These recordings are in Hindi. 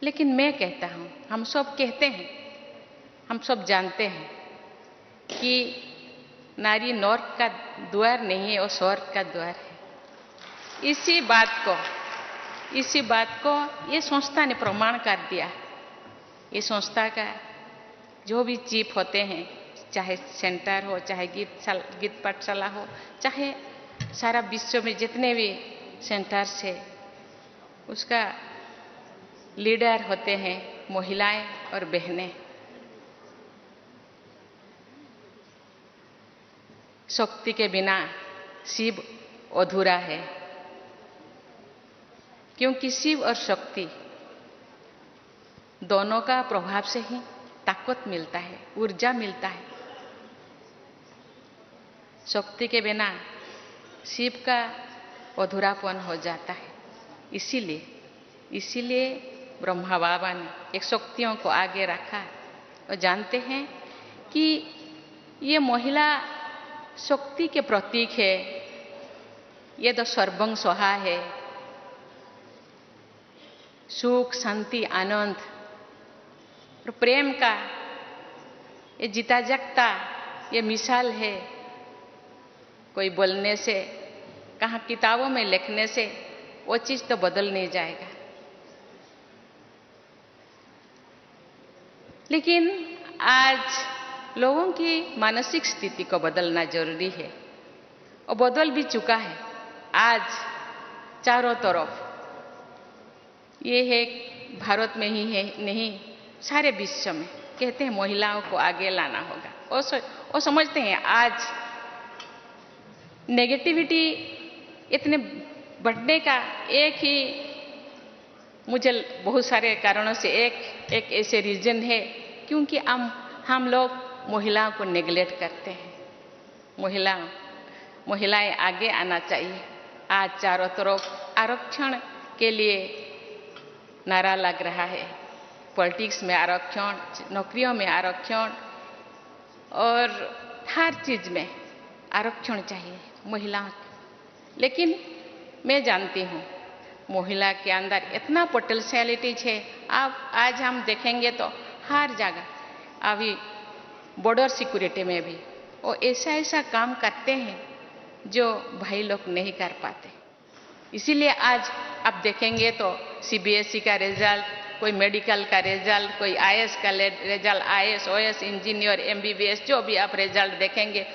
लेकिन मैं कहता हूं, हम सब कहते हैं, हम सब जानते हैं कि नारी नर्क का द्वार नहीं है, वो स्वर्ग का द्वार है। इसी बात को ये संस्था ने प्रमाण कर दिया। ये संस्था का जो भी चीफ होते हैं, चाहे सेंटर हो, चाहे गीत पाठशाला हो, चाहे सारा विश्व में जितने भी सेंटर्स है, उसका लीडर होते हैं महिलाएं और बहनें। शक्ति के बिना शिव अधूरा है, क्योंकि शिव और शक्ति दोनों का प्रभाव से ही ताकत मिलता है, ऊर्जा मिलता है। शक्ति के बिना शिव का अधूरापन हो जाता है। इसीलिए ब्रह्मा बाबा ने एक शक्तियों को आगे रखा और जानते हैं कि ये महिला शक्ति के प्रतीक है, ये तो सर्वं स्वाहा है। सुख, शांति, आनंद और प्रेम का ये जीता जागता ये मिसाल है। कोई बोलने से, कहाँ किताबों में लिखने से वो चीज तो बदल नहीं जाएगा। लेकिन आज लोगों की मानसिक स्थिति को बदलना जरूरी है और बदल भी चुका है। आज चारों तरफ ये है, भारत में ही है नहीं, सारे विश्व में कहते हैं महिलाओं को आगे लाना होगा। और समझते हैं आज नेगेटिविटी इतने बढ़ने का एक ही, मुझे बहुत सारे कारणों से एक ऐसे रीजन है, क्योंकि हम लोग महिलाओं को नेग्लेक्ट करते हैं। महिलाएं आगे आना चाहिए। आज चारों तरफ आरक्षण के लिए नारा लग रहा है। पॉलिटिक्स में आरक्षण, नौकरियों में आरक्षण और हर चीज में आरक्षण चाहिए महिलाओं को। लेकिन मैं जानती हूँ महिला के अंदर इतना पोटेंशियलिटी है। अब आज हम देखेंगे तो हर जगह, अभी बॉर्डर सिक्योरिटी में भी वो ऐसा काम करते हैं जो भाई लोग नहीं कर पाते। इसीलिए आज आप देखेंगे तो सीबीएसई का रिजल्ट, कोई मेडिकल का रिजल्ट, कोई आईएएस का result, IAS, OAS, engineer, MBBS, जो भी आप रिजल्ट देखेंगे,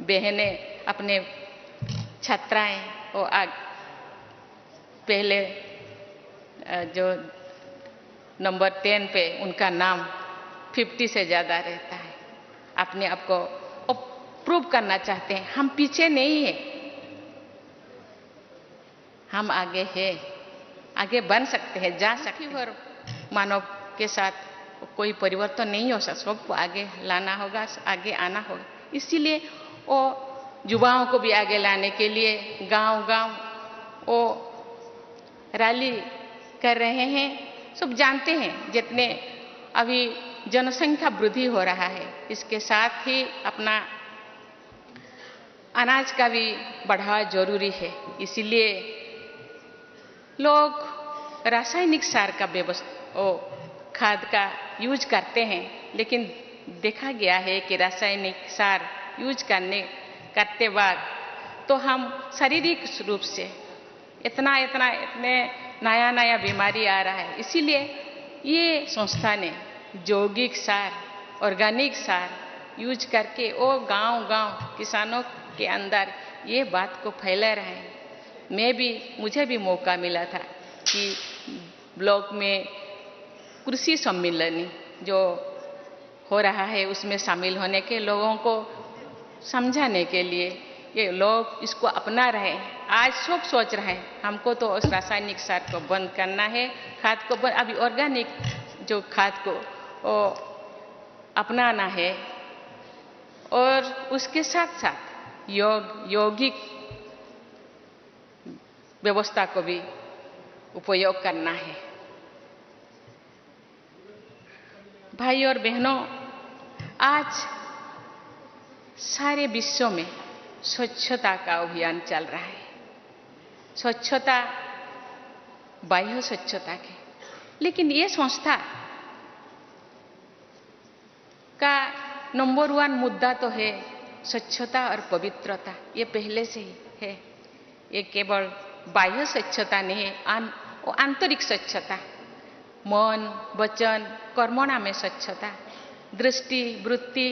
बहनें अपने छात्राएं वो पहले जो नंबर 10 पे उनका नाम 50 से ज्यादा रहता है। अपने आप को प्रूव करना चाहते हैं, हम पीछे नहीं है, हम आगे हैं, आगे बन सकते हैं, जा सकते हैं। और मानव के साथ कोई परिवर्तन नहीं हो सकता, सबको आगे लाना होगा, आगे आना होगा। इसीलिए वो युवाओं को भी आगे लाने के लिए गांव-गांव वो रैली कर रहे हैं। सब जानते हैं जितने अभी जनसंख्या वृद्धि हो रहा है, इसके साथ ही अपना अनाज का भी बढ़ावा जरूरी है। इसीलिए लोग रासायनिक सार का खाद का यूज करते हैं, लेकिन देखा गया है कि रासायनिक सार यूज करते वक्त तो हम शारीरिक रूप से इतने नया बीमारी आ रहा है। इसीलिए ये संस्था ने जैविक सार, ऑर्गेनिक सार यूज करके वो गांव-गांव किसानों के अंदर ये बात को फैला रहे हैं। मुझे भी मौका मिला था कि ब्लॉक में कृषि सम्मेलन जो हो रहा है उसमें शामिल होने के, लोगों को समझाने के लिए ये लोग इसको अपना रहे हैं। आज सब सोच रहे हैं हमको तो उस रासायनिक खाद को बंद करना है, खाद को अभी ऑर्गेनिक जो खाद को अपनाना है, और उसके साथ साथ यौगिक व्यवस्था को भी उपयोग करना है। भाई और बहनों, आज सारे विश्व में स्वच्छता का अभियान चल रहा है। स्वच्छता बाह्य स्वच्छता के लेकिन ये संस्था का नंबर 1 मुद्दा तो है स्वच्छता और पवित्रता। ये पहले से ही है। ये केवल बाह्य स्वच्छता नहीं है, वो आंतरिक स्वच्छता, मन वचन कर्मणा में स्वच्छता, दृष्टि वृत्ति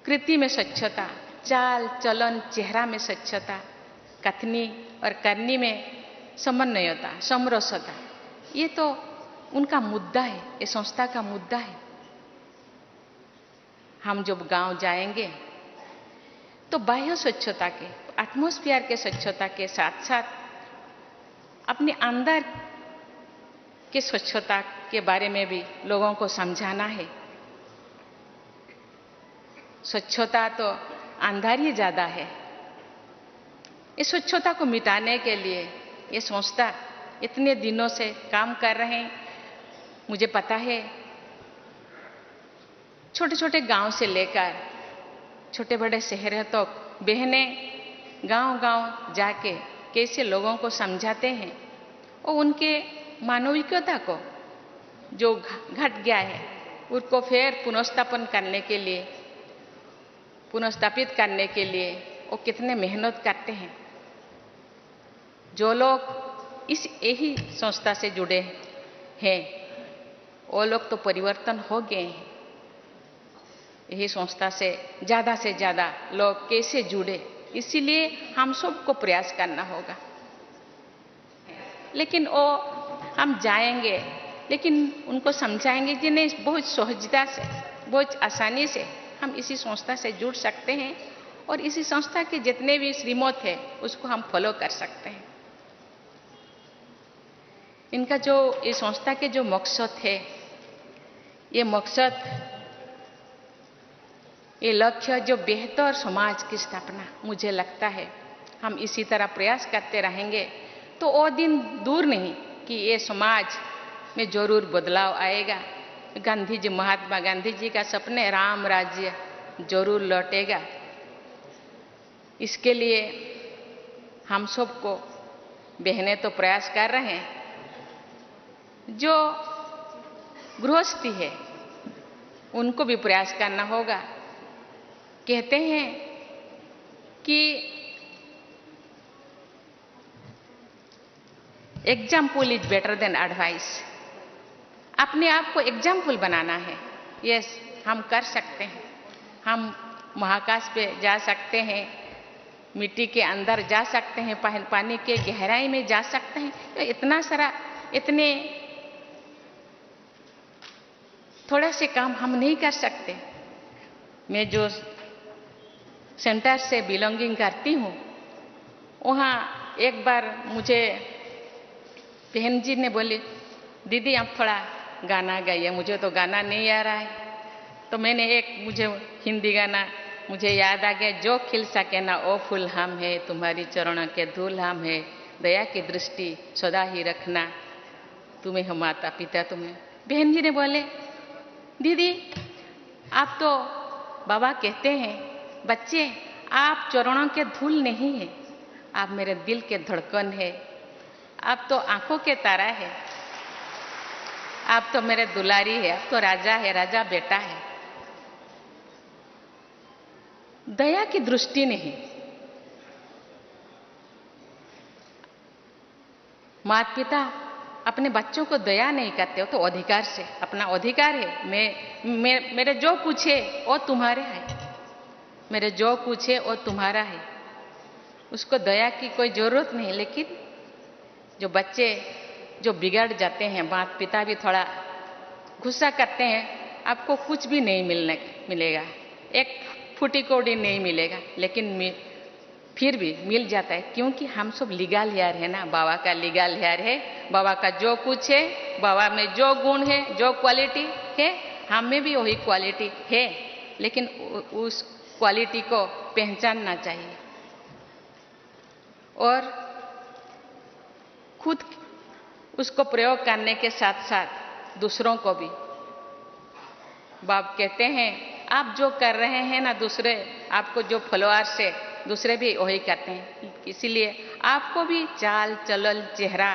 कृति में स्वच्छता, चाल चलन चेहरा में स्वच्छता, कथनी और करनी में समन्वयता समरसता। ये तो उनका मुद्दा है, ये संस्था का मुद्दा है। हम जब गांव जाएंगे तो बाह्य स्वच्छता के एटमॉस्फेयर के स्वच्छता के साथ साथ अपने अंदर के स्वच्छता के बारे में भी लोगों को समझाना है। स्वच्छता तो अंदर ही ज्यादा है। इस स्वच्छता को मिटाने के लिए ये संस्था इतने दिनों से काम कर रहे हैं। मुझे पता है छोटे छोटे गांव से लेकर छोटे बड़े शहरों तक बहनें गांव-गांव जाके कैसे लोगों को समझाते हैं और उनके मानविकता को जो घट गया है उसको फिर पुनर्स्थापन करने के लिए, पुनर्स्थापित करने के लिए वो कितने मेहनत करते हैं। जो लोग इस यही संस्था से जुड़े हैं वो लोग तो परिवर्तन हो गए हैं। यही संस्था से ज्यादा लोग कैसे जुड़े, इसीलिए हम सबको प्रयास करना होगा। लेकिन वो हम जाएंगे, लेकिन उनको समझाएंगे कि नहीं, बहुत सहजता से बहुत आसानी से हम इसी संस्था से जुड़ सकते हैं और इसी संस्था के जितने भी श्रीमत है उसको हम फॉलो कर सकते हैं। इनका जो इस संस्था के जो मकसद है, ये मकसद, ये लक्ष्य जो बेहतर समाज की स्थापना, मुझे लगता है हम इसी तरह प्रयास करते रहेंगे तो वो दिन दूर नहीं कि ये समाज में जरूर बदलाव आएगा। गांधी जी, महात्मा गांधी जी का सपने राम राज्य जरूर लौटेगा। इसके लिए हम सबको बहनें तो प्रयास कर रहे हैं। जो गृहस्थी है उनको भी प्रयास करना होगा। कहते हैं कि example is better than advice. अपने आप को एग्जाम्पल बनाना है। यस, हम कर सकते हैं। हम महाकाश पे जा सकते हैं, मिट्टी के अंदर जा सकते हैं, पानी के गहराई में जा सकते हैं। तो इतना सारा, इतने थोड़ा से काम हम नहीं कर सकते। मैं जो सेंटर से बिलोंगिंग करती हूँ, वहाँ एक बार मुझे बहन जी ने बोली, दीदी आप थोड़ा गाना गाइए। मुझे तो गाना नहीं आ रहा है। तो मैंने मुझे हिंदी गाना मुझे याद आ गया, जो खिल सके ना ओ फूल हम है, तुम्हारी चरणों के धूल हम है, दया की दृष्टि सदा ही रखना, तुम्हें हम माता पिता तुम्हें। बहन जी ने बोले, दीदी आप तो बाबा कहते हैं, बच्चे आप चरणों के धूल नहीं है, आप मेरे दिल के धड़कन है, आप तो आंखों के तारा है, आप तो मेरे दुलारी है, आप तो राजा है, राजा बेटा है। दया की दृष्टि नहीं। माता पिता अपने बच्चों को दया नहीं करते हो तो अधिकार से, अपना अधिकार है। मेरे जो कुछ है वो तुम्हारे है, मेरे जो कुछ है वो तुम्हारा है, उसको दया की कोई जरूरत नहीं। लेकिन जो बच्चे जो बिगड़ जाते हैं, माता पिता भी थोड़ा गुस्सा करते हैं, आपको कुछ भी नहीं मिलेगा, एक फूटी कौड़ी नहीं मिलेगा, लेकिन फिर भी मिल जाता है, क्योंकि हम सब लीगल हेयर है ना, बाबा का लीगल हेयर है। बाबा का जो कुछ है, बाबा में जो गुण है, जो क्वालिटी है, हम में भी वही क्वालिटी है, लेकिन उस क्वालिटी को पहचानना चाहिए और खुद उसको प्रयोग करने के साथ साथ दूसरों को भी। बाप कहते हैं आप जो कर रहे हैं ना, दूसरे आपको जो फॉलोअर्स है दूसरे भी वही करते हैं, इसीलिए आपको भी चाल चलन चेहरा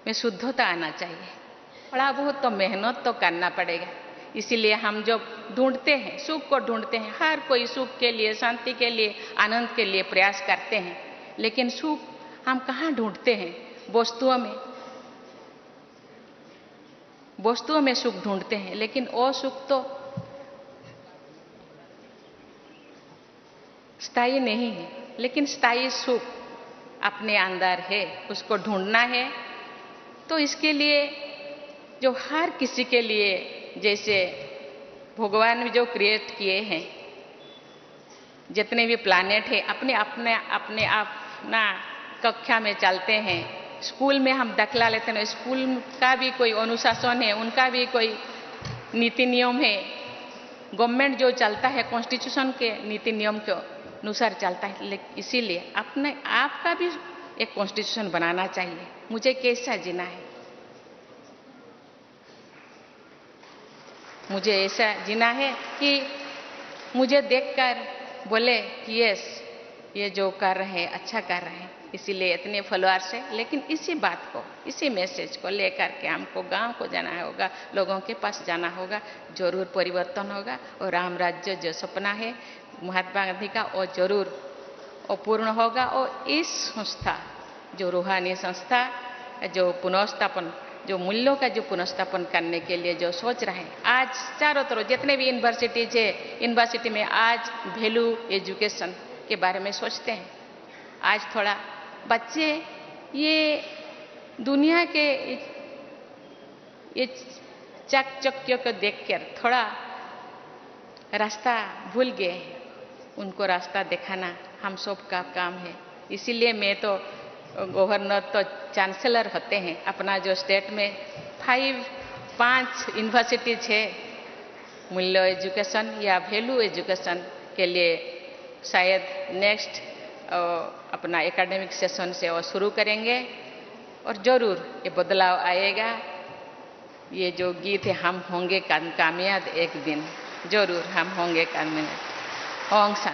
में शुद्धता आना चाहिए। थोड़ा बहुत तो मेहनत तो करना पड़ेगा। इसीलिए हम जब ढूंढते हैं, सुख को ढूंढते हैं, हर कोई सुख के लिए, शांति के लिए, आनंद के लिए प्रयास करते हैं, लेकिन सुख हम कहाँ ढूंढते हैं? वस्तुओं में। वस्तुओं में सुख ढूंढते हैं, लेकिन वो सुख तो स्थायी नहीं है। लेकिन स्थायी सुख अपने अंदर है, उसको ढूंढना है। तो इसके लिए जो हर किसी के लिए, जैसे भगवान ने जो क्रिएट किए हैं, जितने भी प्लैनेट है, अपने अपने अपने अपना कक्षा में चलते हैं। स्कूल में हम दाखिला लेते हैं, स्कूल का भी कोई अनुशासन है, उनका भी कोई नीति नियम है। गवर्नमेंट जो चलता है कॉन्स्टिट्यूशन के नीति नियम के अनुसार चलता है। इसीलिए अपने आप का भी एक कॉन्स्टिट्यूशन बनाना चाहिए। मुझे कैसा जीना है, मुझे ऐसा जीना है कि मुझे देखकर बोले कि यस, ये जो कर रहे हैं अच्छा कर रहे हैं। इसीलिए इतने फॉलोअर्स है। लेकिन इसी बात को, इसी मैसेज को लेकर के हमको गांव को जाना होगा, लोगों के पास जाना होगा। जरूर परिवर्तन होगा और राम राज्य जो सपना है महात्मा गांधी का, वो जरूर वो पूर्ण होगा। और इस संस्था, जो रूहानी संस्था, जो पुनर्स्थापन, जो मूल्यों का जो पुनर्स्थापन करने के लिए जो सोच रहे हैं, आज चारों तरफ जितने भी यूनिवर्सिटीज है, यूनिवर्सिटी में आज वैल्यू एजुकेशन के बारे में सोचते हैं। आज थोड़ा बच्चे ये दुनिया के ये चाकचक्यों को देखकर थोड़ा रास्ता भूल गए हैं। उनको रास्ता दिखाना हम सब का काम है। इसीलिए मैं तो गवर्नर तो चांसलर होते हैं अपना जो स्टेट में 5 यूनिवर्सिटीज है मूल्य एजुकेशन या वैल्यू एजुकेशन के लिए। शायद नेक्स्ट अपना एकेडमिक सेशन से वो शुरू करेंगे और जरूर ये बदलाव आएगा। ये जो गीत है, हम होंगे कामयाब एक दिन, जरूर हम होंगे कामयाब। ओम शांति।